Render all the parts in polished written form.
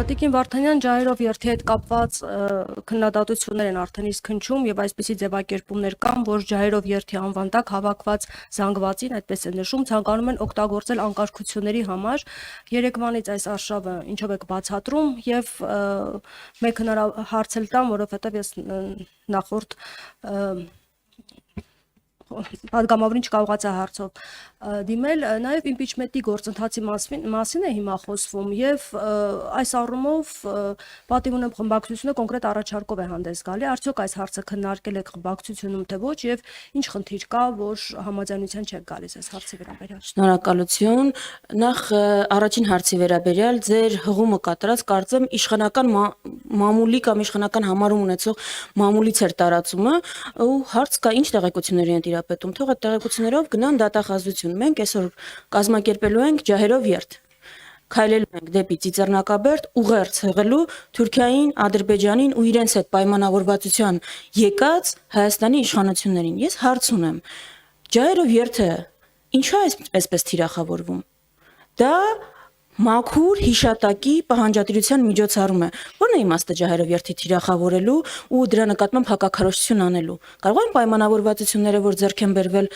Տիկին Վարդանյան ջահերով երթի հետ կապված քննադատություններ են արդեն իսկ հնչում եւ այսպիսի ձևակերպումներ կան, որ ջահերով երթի անվան տակ հավաքված զանգվածին, այդպես է նշում, ցանկանում են օգտագործել անկարգությունների համար։ Երեկվանից այս արշավը ինչով եք բացատրում եւ մեկ հարց էլ տամ, որովհետեւ ես նախորդ Պատգամավորին չկարողացա հարցով դիմել, նաև իմպիչմենտի գործընթացի մասին է հիմա խոսվում եւ այս առումով պատիվ ունեմ խմբակցությունը կոնկրետ առաջարկով է հանդես գալի, արդյոք այս հարցը քննարկել եք խմբակցությունում թե ոչ եւ ինչ խնդիր կա, որ համաձայնության չեք գալիս այս հարցի վերաբերյալ։ Շնորհակալություն։ Նախ առաջին հարցի վերաբերյալ ձեր հղումը կատարած կարծեմ իշխանական մամուլի կամ իշխանական համարում ունեցող մամուլից էր տարածումը ու հարց կա ինչ տեղեկությունների են տիրապետում, թող այդ տեղեկություններով գնան դատախազություն։ Մենք այսօր կազմակերպելու ենք ջահերով երթ։ Քայլելու ենք դեպի Ծիծեռնակաբերդ ուղերձ հղելու Թուրքիային, Ադրբեջանին ու իրենց հետ պայմանավորվածության եկած Հայաստանի իշխանություններին։ Ես հարց ունեմ. ջահերով երթը ինչու է այսպես թիրախավորվում։ Դա մաքուր հիշատակի պահանջատիրության միջոցառում է։ Ո՞րն է իմաստը ջահերով երթի թիրախավորելու ու դրա նկատմամբ հակակարողություն անելու։ Կարող են պայմանավորվածությունները, որ ձեռք են բերվել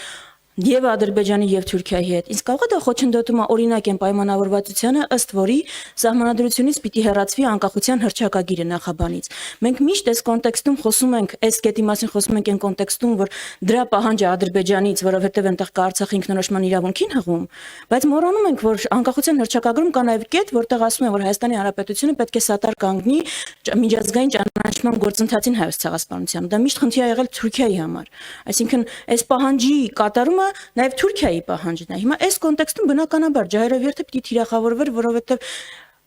եւ Ադրբեջանի եւ Թուրքիայի հետ, իսկ կարող է դա խոչընդոտում օրինակ են պայմանավորվածությանը, ըստ որի սահմանադրությունից պիտի հեռացվի անկախության հռչակագիրը նախաբանից։ Մենք միշտ այս կոնտեքստում խոսում ենք, այս կետի մասին խոսում ենք այն կոնտեքստում, որ դրա պահանջը Ադրբեջանից, որովհետեւ այնտեղ կա Արցախի ինքնորոշման իրավունքին հղում, բայց մոռանում ենք, որ անկախության հռչակագրում կա նաեւ կետ, որտեղ ասում է, որ Հայաստանի Հանրապետությունը պետք է սատար կանգնի միջազգային ճանաչման գործընթացին Հայոց ցեղասպանությամբ։ Դա միշտ խնդիր ա եղել Թուրքիայի համար։ Այսինքն այս պահանջի կատարումը նաև Թուրքիայի պահանջն է։ Հիմա այս կոնտեքստում բնականաբար ջահերով երթը պիտի թիրախավորվեր, որովհետև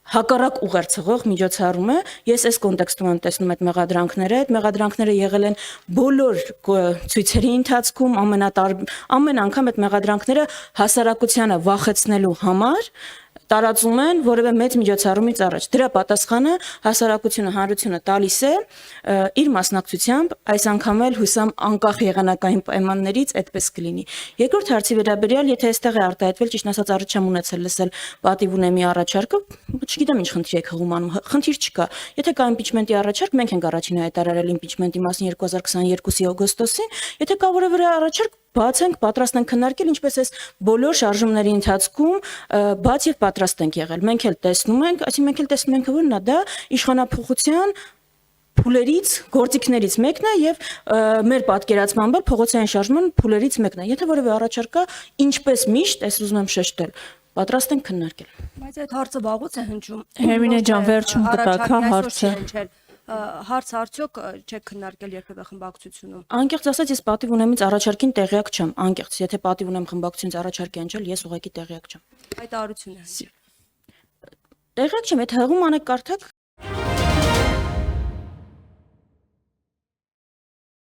հակառակ ուղերձ հղող միջոցառում է։ Ես այս կոնտեքստում եմ տեսնում այդ մեղադրանքները։ Այդ մեղադրանքները եղել են բոլոր ցույցերի ընթացքում, ամեն անգամ այդ մեղադրանքները հասարակությանը վախեցնելու համար տարածում են որևէ մեծ միջոցառումից առաջ։ Դրա պատասխանը հասարակությունը, հանրությունը տալիս է իր մասնակցությամբ, այս անգամ էլ հուսամ անկախ եղանակային պայմաններից այդպես կլինի։ Երկրորդ հարցի վերաբերյալ, եթե այստեղ է արտահայտվել, ճիշտ ասած առաջ չեմ ունեցել լսել պատիվ ունեմի առաջարկը, չգիտեմ ինչ խնդիր եք հղում անում, խնդիր չկա։ Եթե կա իմպիչմենտի առաջարկ, մենք ենք առաջին հայտարարել իմպիչմենտի մասին 2022-ի օգոստոսին, եթե կա որևէ առաջարկ, բաց ենք, պատրաստ ենք քննարկել, ինչպես այս բոլոր շարժումների ընթացքում բաց եւ պատրաստ ենք եղել։ Մենք էլ տեսնում ենք, այսինքն մենք էլ տեսնում ենք, որ նա դա իշխանափոխության փուլերից, գործիքներից մեկն է եւ մեր պատկերացմամբ փողոցային շարժման փուլերից մեկն է։ Եթե որևէ առաջարկ կա, ինչպես միշտ, այս ուզում եմ շեշտել, պատրաստ ենք քննարկել։ Բայց այդ հարցը վաղուց է հնչում։ Հերմինե ջան, վերջում կտակ հարցը։ Հարց արդյոք չեք քննարկել երբևէ խմբակցությունում։ Անկեղծ ասած, ես պատիվ ունեմից առաջարկին տեղյակ չեմ, անկեղծ, եթե պատիվ ունեմ խմբակցությունից առաջարկ է անջել, ես ուղղակի տեղյակ չեմ։ Հայտարարություն է։ Տեղյակ չեմ, եթե հղում անեք կարդաք,